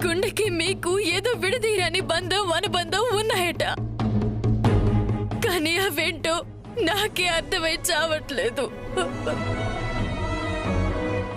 గుండెకి మీకు ఏదో విడదీయని బంధం అనుబంధం ఉన్నాయట. కానీ అవేంటో నాకే అర్థమై చావట్లేదు.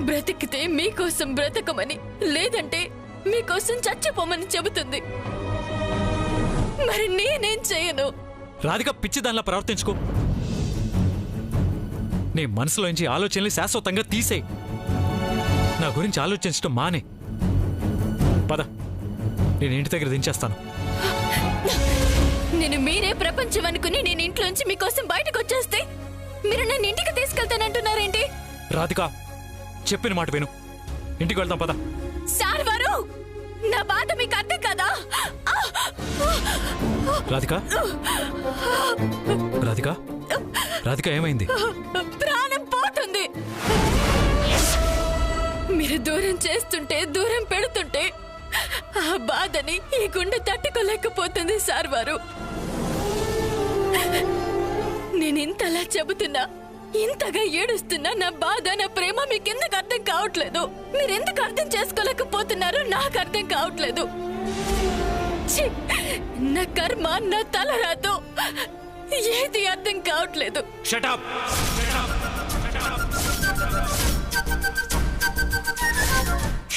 బ్రతికితే మీకోసం బ్రతకమని, లేదంటే మీకోసం చచ్చిపోమని చెబుతుంది. మరి నేనేం చేయను? రాధిక, పిచ్చిదానిలా ప్రవర్తించుకో. నీ మనసులోంచి ఆలోచనలు శాశ్వతంగా తీసే. నా గురించి ఆలోచించడం మానే. పద, నేను ఇంటి దగ్గర దించేస్తాను. నేను మీరే ప్రపంచం అనుకుని నేను ఇంట్లోంచి మీకోసం బయటకు వచ్చేస్తే మీరు నన్ను ఇంటికి తీసుకెళ్తానంటున్నారేంటి? రాధిక, చెప్పిన మాట విను. ఇంటికి వెళ్తాం, పద. సార్ వారు, నా బాధ మీకు అర్థం కదా? రాధిక, రాధిక, రాధిక, ఏమైంది? ప్రాణం పోతుంది. మీరు దూరం చేస్తుంటే, దూరం పెడుతుంటే ఆ బాధని ఈ గుండె తట్టుకోలేకపోతుంది సార్ వారు. నేను ఇంతలా చెబుతున్నా, ఇంతగా ఏడుస్తున్నా నా బాధ, నా ప్రేమ మీకెందుకు అర్థం కావట్లేదు? మీరెందుకు అర్థం చేసుకోలేకపోతున్నారో నాకు అర్థం కావట్లేదు. నా కర్మ, నా తలరాతో ఏది అర్థం కావట్లేదు. Shut up!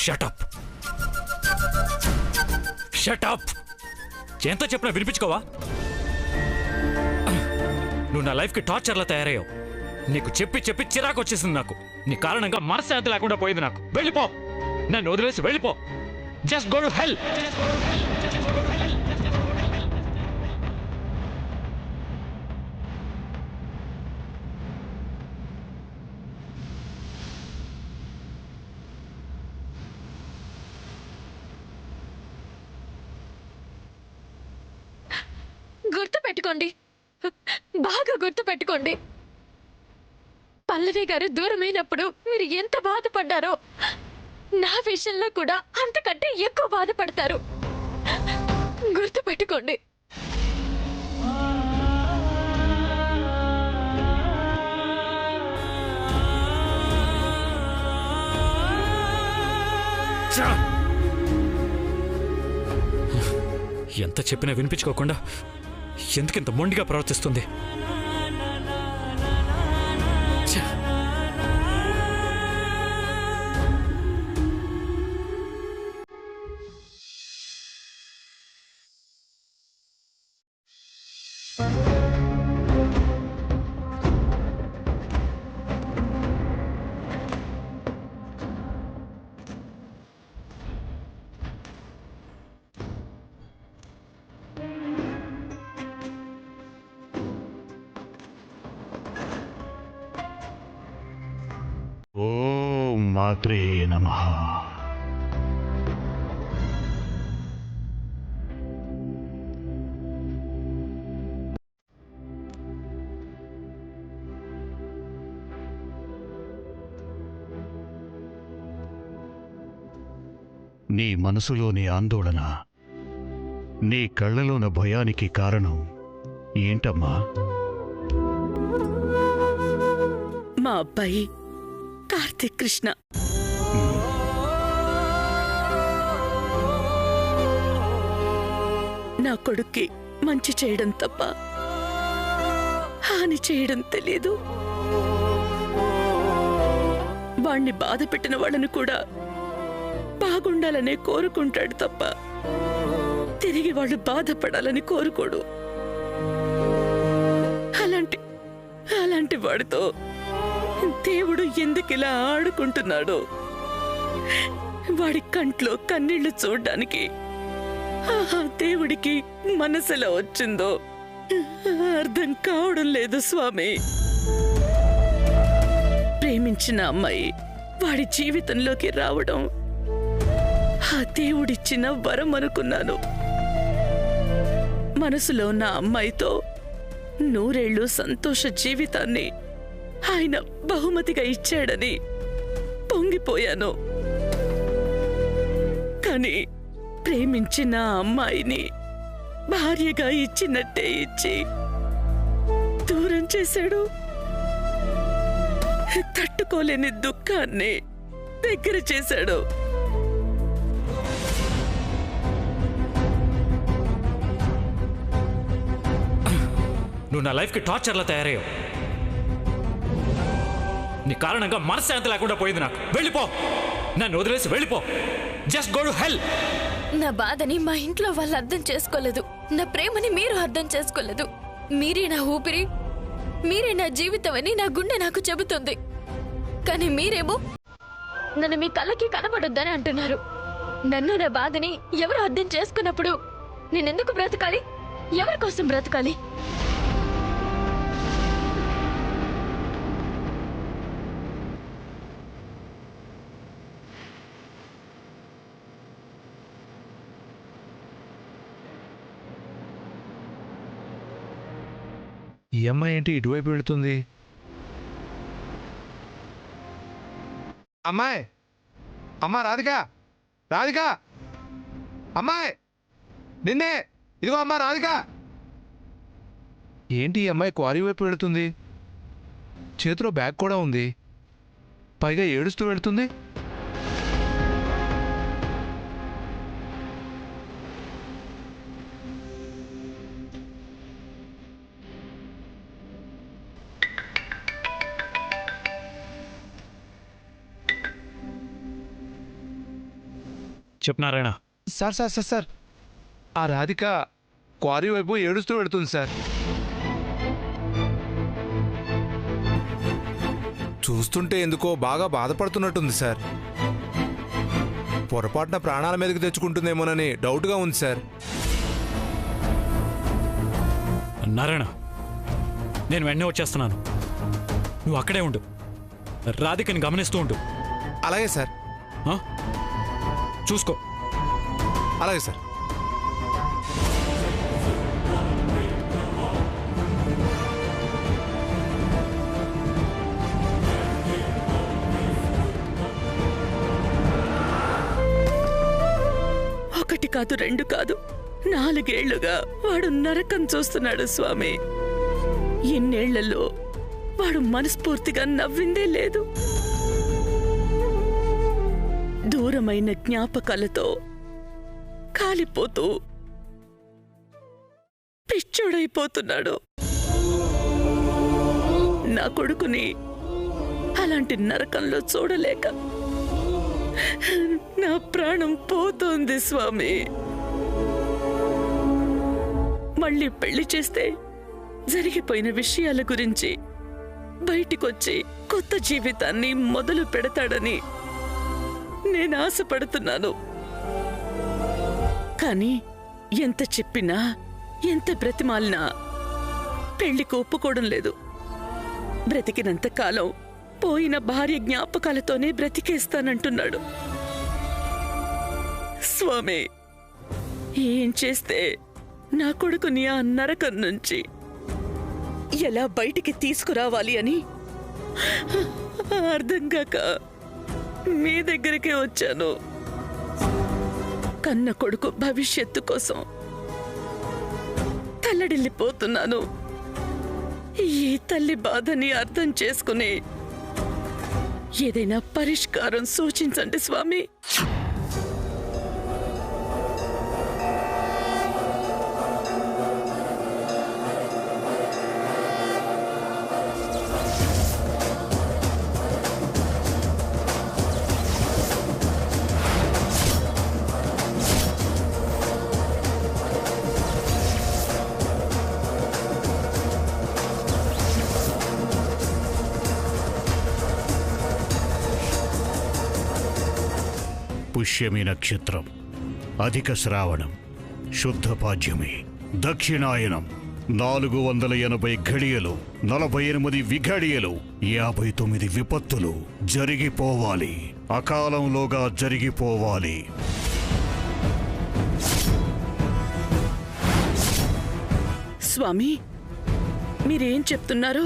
Shut up! Shut up! ఎంత చెప్పినా వినిపించుకోవా? నువ్వు నా లైఫ్కి టార్చర్లా తయారయ్యావు. నీకు చెప్పి చెప్పి చిరాకు వచ్చేసింది నాకు. నీ కారణంగా మనశ్శాంతి లేకుండా పోయింది నాకు. వెళ్ళిపో, నన్ను వదిలేసి వెళ్ళిపో. Just go to hell. గుర్తు పెట్టుకోండి, బాగా గుర్తు పెట్టుకోండి. పల్లవి గారు దూరమైనప్పుడు మీరు ఎంత బాధపడ్డారో నా విషయంలో కూడా అంతకంటే ఎక్కువ బాధపడతారు. గుర్తు పెట్టుకోండి. ఎంత చెప్పినా వినిపించుకోకుండా ఎందుకింత మొండిగా ప్రవర్తిస్తుంది? ఓం మాత్రే నమః. నీ మనసులోని ఆందోళన, నీ కళ్ళలోన భయానికి కారణం ఏంటమ్మా? మా అబ్బాయి కార్తీక్ కృష్ణ. నా కొడుక్కి మంచి చేయడం తప్ప హాని చేయడం తెలీదు. వాణ్ణి బాధ పెట్టిన వాళ్ళని కూడా బాగుండాలనే కోరుకుంటాడు తప్ప తిరిగి వాళ్ళు బాధపడాలని కోరుకోడు. అలాంటి వాడితో దేవుడు ఎందుకిలా ఆడుకుంటున్నాడో, వాడి కంట్లో కన్నీళ్లు చూడ్డానికి దేవుడికి మనసులో వచ్చిందో అర్థం కావడం లేదు స్వామి. ప్రేమించిన అమ్మాయి వాడి జీవితంలోకి రావడం ఆ దేవుడిచ్చిన వరం అనుకున్నాను. మనసులో ఉన్న అమ్మాయితో 100 ఏళ్ళు సంతోష జీవితాన్ని ఆయన బహుమతిగా ఇచ్చాడని పొంగిపోయాను. కానీ ప్రేమించిన అమ్మాయిని భార్యగా ఇచ్చినట్టే ఇచ్చి దూరం చేశాడు. తట్టుకోలేని దుఃఖాన్ని దగ్గర చేశాడు. నువ్వు నా లైఫ్కి టార్చర్లా తయారయ్యావు. నీ కారణంగా మనశ్శాంతి లేకుండా పోయింది నాకు. వెళ్ళిపో, నన్ను వదిలేసి వెళ్ళిపో. Just go to hell. నా బాధని మా ఇంట్లో వాళ్ళు అర్థం చేసుకోలేదు. నా ప్రేమని మీరు అర్థం చేసుకోలేదు. మీరే నా ఊపిరి, మీరే నా జీవితం అని నా గుండె నాకు చెబుతుంది. కానీ మీరేమో నన్ను మీ కళ్ళకి కనబడొద్దని అంటున్నారు. నన్ను నా బాధని ఎవరు అర్థం చేసుకున్నప్పుడు నేనెందుకు బ్రతకాలి? ఎవరి కోసం బ్రతకాలి? ఈ అమ్మాయి ఏంటి ఇటువైపు వెళుతుంది? అమ్మాయి, అమ్మా రాధిక, రాధిక, అమ్మాయి నిన్నే, ఇదిగో అమ్మా రాధిక. ఏంటి ఈ అమ్మాయి క్వారీ వైపు వెళుతుంది? చేతిలో బ్యాగ్ కూడా ఉంది, పైగా ఏడుస్తూ వెళుతుంది. చెప్పు Narayana. Sir sir sir sir ఆ రాధిక క్వారీ వైపు ఏడుస్తూ వెళుతుంది సార్. చూస్తుంటే ఎందుకో బాగా బాధపడుతున్నట్టుంది సార్. పొరపాటున ప్రాణాల మీదకి తెచ్చుకుంటుందేమోనని డౌట్గా ఉంది సార్. నారాయణ, నేను వెంటనే వచ్చేస్తున్నాను. నువ్వు అక్కడే ఉండు, రాధికని గమనిస్తూ ఉండు. అలాగే సార్. చూసుకో. అలాగే సార్. ఒకటి కాదు, రెండు కాదు, 4 ఏళ్లుగా వాడు నరకం చూస్తున్నాడు స్వామి. ఇన్నేళ్లలో వాడు మనస్ఫూర్తిగా నవ్విందే లేదు. దూరమైన జ్ఞాపకాలతో కాలిపోతూ పిచ్చోడైపోతున్నాడు. నా కొడుకుని అలాంటి నరకంలో చూడలేక నా ప్రాణం పోతోంది స్వామి. మళ్ళీ పెళ్లి చేస్తే జరిగిపోయిన విషయాల గురించి బయటికొచ్చి కొత్త జీవితాన్ని మొదలు పెడతాడని నేను ఆశపడుతున్నాను. కానీ ఎంత చెప్పినా, ఎంత బ్రతిమాలినా పెళ్లికి ఒప్పుకోవడం లేదు. బ్రతికినంత కాలం పోయిన భార్య జ్ఞాపకాలతోనే బ్రతికేస్తానంటున్నాడు. స్వామి, ఏం చేస్తే నా కొడుకుని ఆ నరకం నుంచి ఎలా బయటికి తీసుకురావాలి అని అర్థం కాక మీ దగ్గరికే వచ్చాను. కన్న కొడుకు భవిష్యత్తు కోసం తల్లడిల్లిపోతున్నాను. ఈ తల్లి బాధని అర్థం చేసుకుని ఏదైనా పరిష్కారం సూచించండి స్వామి. పుష్యమి నక్షత్రం, అధిక శ్రావణం, శుద్ధ పాడ్యమి, దక్షిణాయనం, 480 ఘడియలు, 48 విఘడియలు, 59 విపత్తులు జరిగిపోవాలి. అకాలంలోగా జరిగిపోవాలి. స్వామి, మీరేం చెప్తున్నారో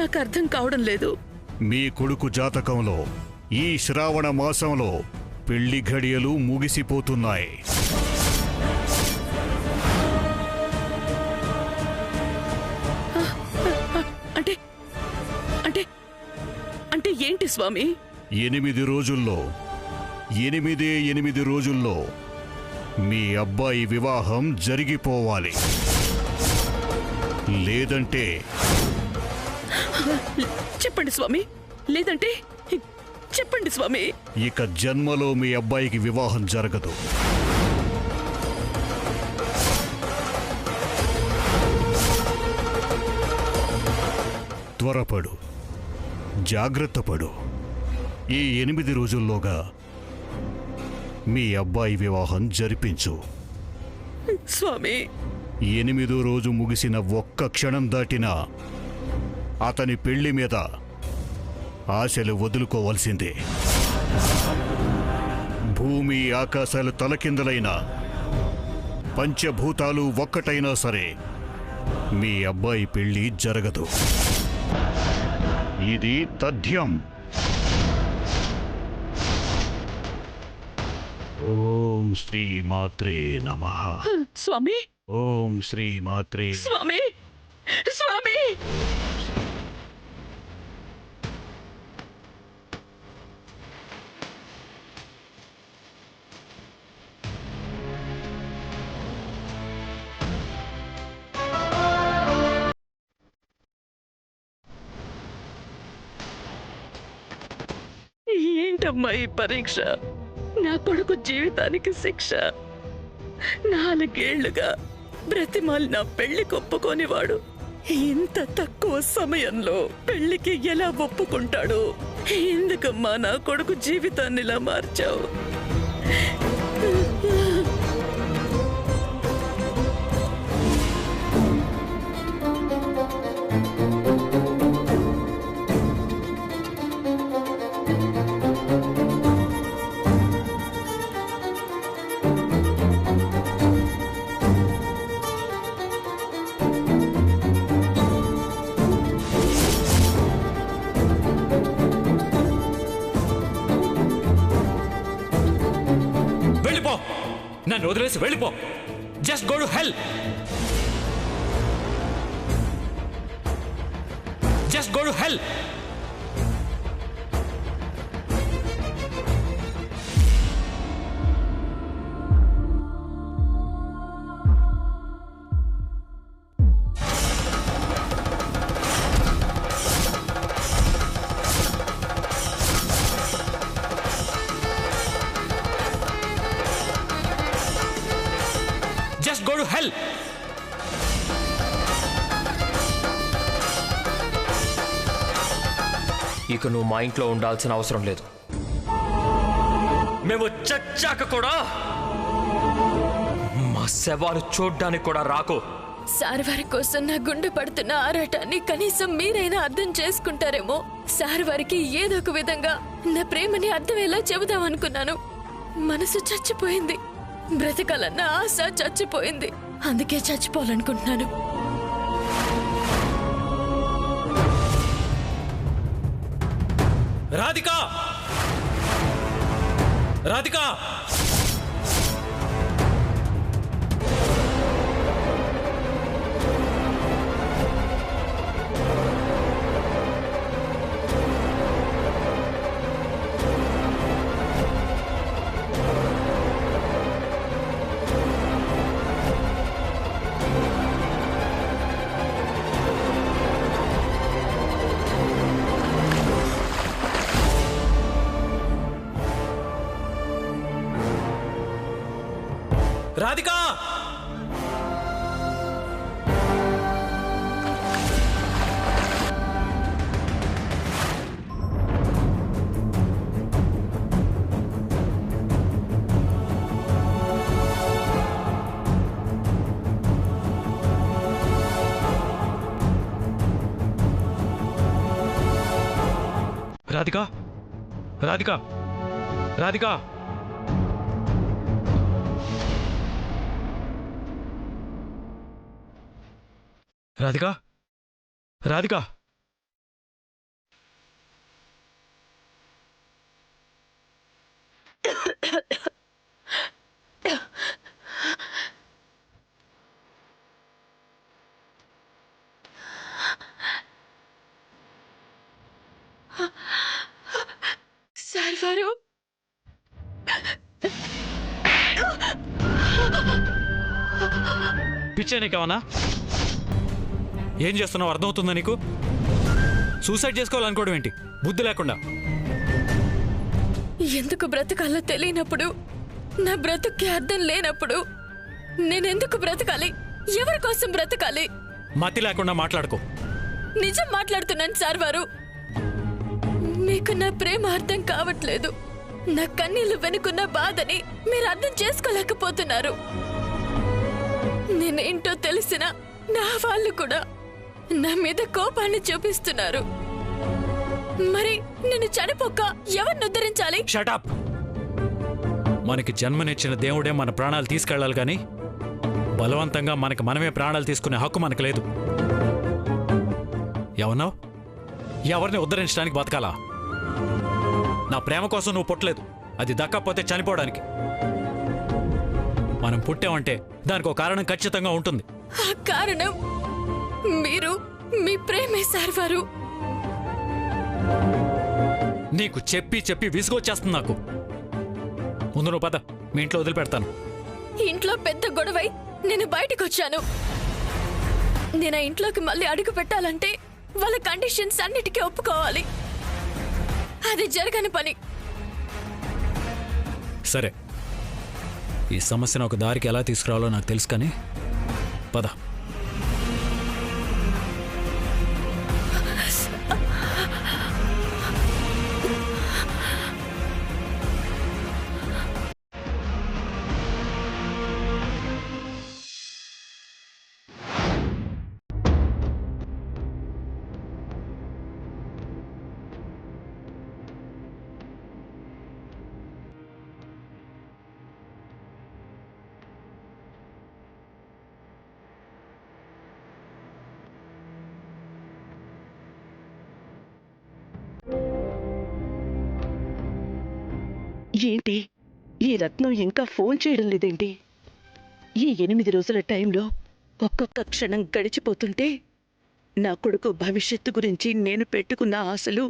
నాకు అర్థం కావడం లేదు. మీ కొడుకు జాతకంలో ఈ శ్రావణ మాసంలో పెళ్లి ఘడియలు ముగిసిపోతున్నాయి. అంటే అంటే అంటే ఏంటి స్వామి? 8 రోజుల్లో, 8 రోజుల్లో మీ అబ్బాయి వివాహం జరిగిపోవాలి. లేదంటే చెప్పండి స్వామి, లేదంటే చెప్పండి స్వామి. ఇక జన్మలో మీ అబ్బాయికి వివాహం జరగదు. త్వరపడు, జాగ్రత్త పడు. ఈ 8 రోజుల్లోగా మీ అబ్బాయి వివాహం జరిపించు. స్వామి, 8వ రోజు ముగిసిన ఒక్క క్షణం దాటినా అతని పెళ్లి మీద ఆశలు వదులుకోవలసిందే. భూమి ఆకాశాలు తలకిందలైన పంచభూతాలు ఒక్కటైనా సరే మీ అబ్బాయి పెళ్లి జరగదు. ఇది తథ్యం. ఓం శ్రీ మాత్రే నమః. స్వామి, ఓం శ్రీ మాత్రే. స్వామి, స్వామి. ఏంటమ్మా ఈ పరీక్ష? నా కొడుకు జీవితానికి శిక్ష. 4 ఏళ్లుగా బ్రతిమాలి నా పెళ్లి ఒప్పుకోనివాడు ఇంత తక్కువ సమయంలో పెళ్లికి ఎలా ఒప్పుకుంటాడు? ఎందుకమ్మా నా కొడుకు జీవితాన్ని ఇలా మార్చావు? వెళ్ళిపో, నన్ను వదిలేసి వెళ్ళిపో. Just go to hell. Just go to hell. Just go to hell. ఇక నువ్వు మా ఇంట్లో ఉండాల్సిన అవసరం లేదు. మేము చచ్చాక కూడా మా శవాలు చూడ్డానికి కూడా రాకు. సార్ వారి కోసం నా గుండె పడుతున్న ఆరాటాన్ని కనీసం మీరైనా అర్థం చేసుకుంటారేమో. సార్ వారికి ఏదో ఒక విధంగా నా ప్రేమని అర్థమయ్యేలా చెబుదామనుకున్నాను. మనసు చచ్చిపోయింది, బ్రతకాలన్న ఆశ చచ్చిపోయింది. అందుకే చచ్చిపోవాలనుకుంటున్నాను. రాధికా, రాధికా, రాధికా. రాధికా, రాధికా, రాధికా. రాధికా, రాధికా. సార్ వారు పిచ్చే నీకేమన్నా? ఏం చేస్తున్నావు అర్థమవుతుందా నీకు? సూసైడ్ చేసుకోవాలనుకోవడం ఏంటి బుద్ధి లేకుండా? ఎందుకు బ్రతకాలో తెలియనప్పుడు, నా బ్రతుక్కి అర్థం లేనప్పుడు నేనెందుకు బ్రతకాలి? ఎవరి కోసం బ్రతకాలి? మతి లేకుండా మాట్లాడుకో. నిజం మాట్లాడుతున్నాను సార్ వారు. మీకు నా ప్రేమ అర్థం కావట్లేదు. నా కన్నీళ్లు వెనుకున్న బాధని మీరు అర్థం చేసుకోలేకపోతున్నారు. నేనేంటో తెలిసిన నా వాళ్ళు కూడా నా మీద కోపాన్ని చూపిస్తున్నారు. మరి నేను చనిపోక ఎవరిని ఉద్ధరించాలి? షటప్! మనకి జన్మనిచ్చిన దేవుడే మన ప్రాణాలు తీసుకెళ్ళాలి కానీ బలవంతంగా మనకి మనమే ప్రాణాలు తీసుకునే హక్కు మనకు లేదు. ఎవన్నావు? ఎవరిని ఉద్ధరించడానికి బతకాలా? నా ప్రేమ కోసం నువ్వు పుట్టలేదు, అది దక్కపోతే చనిపోవడానికి. మనం పుట్టామంటే దానికి ఒక కారణం ఖచ్చితంగా ఉంటుంది. ఆ కారణం మీరు, మీ ప్రేమే సార్ వారు. నీకు చెప్పి చెప్పి విసుగొచ్చేస్తుంది నాకు. ముందు నువ్వు పద, మీ ఇంట్లో వదిలిపెడతాను. ఇంట్లో పెద్ద గొడవై నేను బయటకొచ్చాను. నేను ఆ ఇంట్లోకి మళ్ళీ అడుగు పెట్టాలంటే వాళ్ళ కండిషన్స్ అన్నిటికీ ఒప్పుకోవాలి. అది జరగని పని. సరే, ఈ సమస్యను ఒక దారికి ఎలా తీసుకురావాలో నాకు తెలుసు కానీ పద. ఏంటి ఈ రత్నం ఇంకా ఫోన్ చేయడం లేదేంటి? ఈ 8 రోజుల టైంలో ఒక్కొక్క క్షణం గడిచిపోతుంటే నా కొడుకు భవిష్యత్తు గురించి నేను పెట్టుకున్న ఆశలు,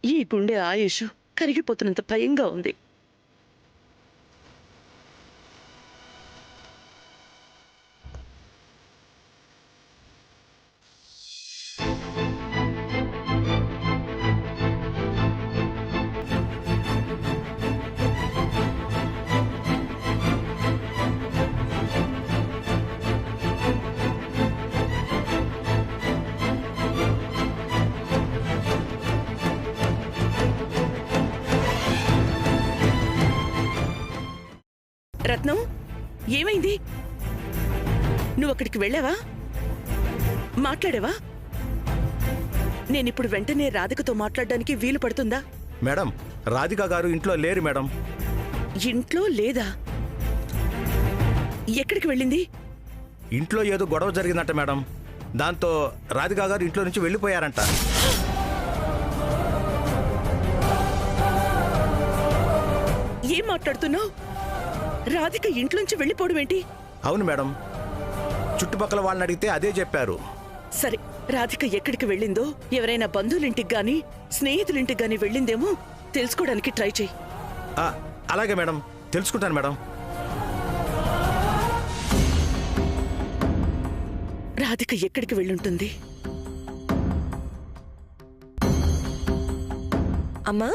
ఈ గుండె ఆయుష్ కరిగిపోతున్నంత భయంగా ఉంది. రత్నం, ఏమైంది? నువ్వు అక్కడికి వెళ్ళావా? మాట్లాడావా? నేనిప్పుడు వెంటనే రాధికతో మాట్లాడడానికి వీలు పడుతుందా? మేడం, రాధిక గారు ఇంట్లో లేరు మేడం. ఇంట్లో లేదా? ఎక్కడికి వెళ్ళింది? ఇంట్లో ఏదో గొడవ జరిగిందంట మేడం. దాంతో రాధిక గారు ఇంట్లో నుంచి వెళ్ళిపోయారంట. ఏం మాట్లాడుతున్నావు? రాధిక ఇంట్లోంచి వెళ్ళిపోవడం ఏంటి? అవును మేడం, చుట్టుపక్కల వాళ్ళని అడిగితే అదే చెప్పారు. సరే, రాధిక ఎక్కడికి వెళ్ళిందో, ఎవరైనా బంధువులింటికి గాని స్నేహితులింటికి గాని వెళ్ళిందేమో తెలుసుకోవడానికి ట్రై చేయి. అలాగే మేడం, తెలుసుకుంటాను మేడం. రాధిక ఎక్కడికి వెళ్ళుంటుంది? అమ్మా,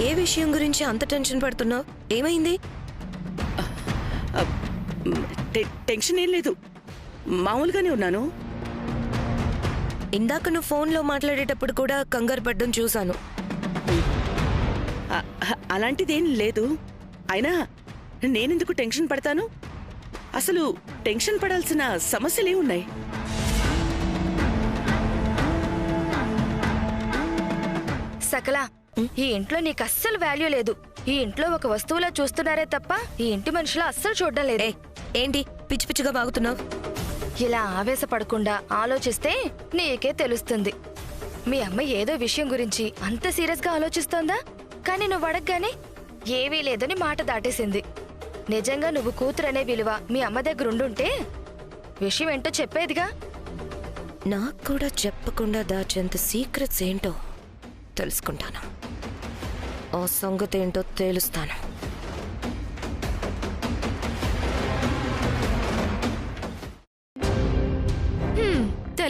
ఏ విషయం గురించి అంత టెన్షన్ పడుతున్నావు? ఏమైంది? టెన్షన్ ఏం లేదు, మామూలుగానే ఉన్నాను. ఇందాక నువ్వు ఫోన్లో మాట్లాడేటప్పుడు కూడా కంగారు పడ్డం చూశాను. అలాంటిదేం లేదు. అయినా నేనెందుకు టెన్షన్ పడతాను? అసలు టెన్షన్ పడాల్సిన సమస్యలే ఉన్నాయి. సకల, ఈ ఇంట్లో నీకు అస్సలు వాల్యూ లేదు. ఈ ఇంట్లో ఒక వస్తువులా చూస్తున్నారే తప్ప ఈ ఇంటి మనుషులా అస్సలు చూడడం లేదే. ఏంటి పిచ్చి పిచ్చిగా బాగుతున్నావు? ఇలా ఆవేశపడకుండా ఆలోచిస్తే నీకే తెలుస్తుంది. మీ అమ్మ ఏదో విషయం గురించి అంత సీరియస్ గా ఆలోచిస్తోందా? కానీ నువ్వు అడగగానే ఏవీ లేదని మాట దాటేసింది. నిజంగా నువ్వు కూతురనే విలువ మీ అమ్మ దగ్గర ఉండుంటే విషయం ఏంటో చెప్పేదిగా. నాకు కూడా చెప్పకుండా దాచేంత సీక్రెట్స్ ఏంటో తెలుసుకుంటాను. ఆ సంగతి ఏంటో తేలుస్తాను.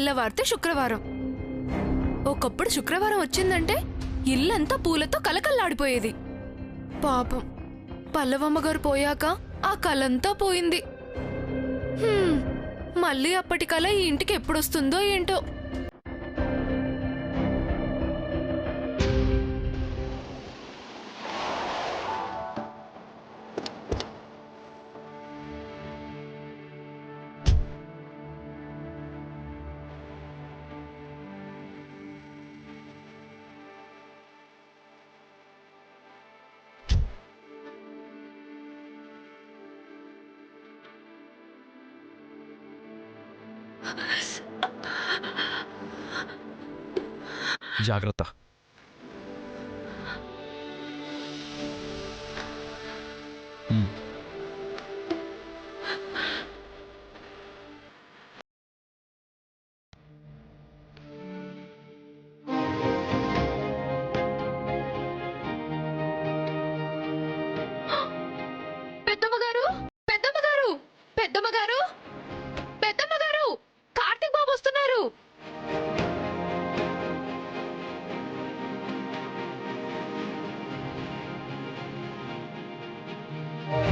తెల్లవారితే శుక్రవారం. ఒకప్పుడు శుక్రవారం వచ్చిందంటే ఇల్లంతా పూలతో కలకల్లాడిపోయేది. పాపం పల్లవమ్మ గారు పోయాక ఆ కలంతా పోయింది. మళ్ళీ అప్పటి కల ఈ ఇంటికి ఎప్పుడొస్తుందో ఏంటో. జాగ్రత్త. పెద్దమ్మగారు